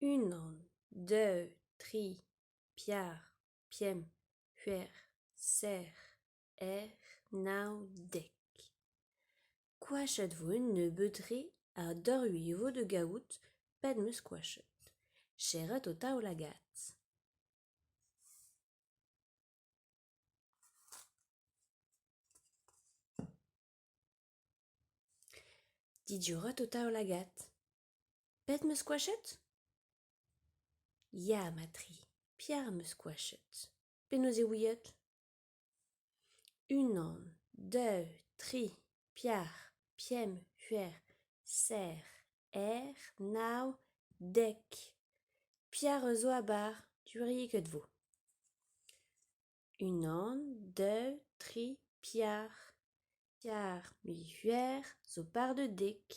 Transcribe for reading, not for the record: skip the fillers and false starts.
Unan, deux, tri, piar, piem, huer, ser, nau, dek. Quachet-vous ne beutri a dorhuivo de gaout ped meus quachet. Cheret o taol agat. Didioret o taol agat. Ped meus quachet? Ya, matri, piar meus quachet. Penaos e ouiet? Unan, deux, tri, piar, piem, huer, ser, nau, dek. Piar zo a bar, duriket vo. Unan, deux, tri, piar. Piar mi huer zo bar de dek.